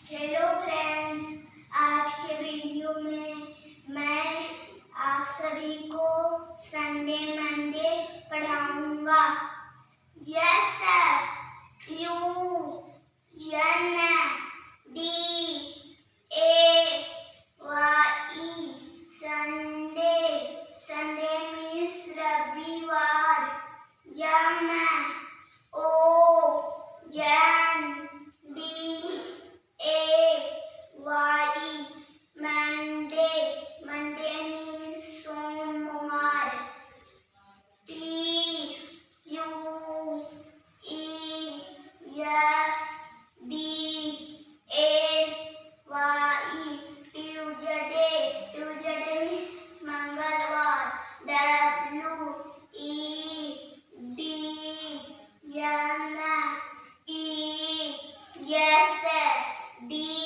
Hello friends, आज के video में मैं आप सभी को संडे मंडे पढ़ाऊंगा। Yes sir. UNDAY Sunday. Sunday means रविवार। MONDAY Monday. मंडे मीन्स सोमवार। TUESDAY Tuesday. ट्यूजडे मीन्स मंगलवार। WEDNESDAY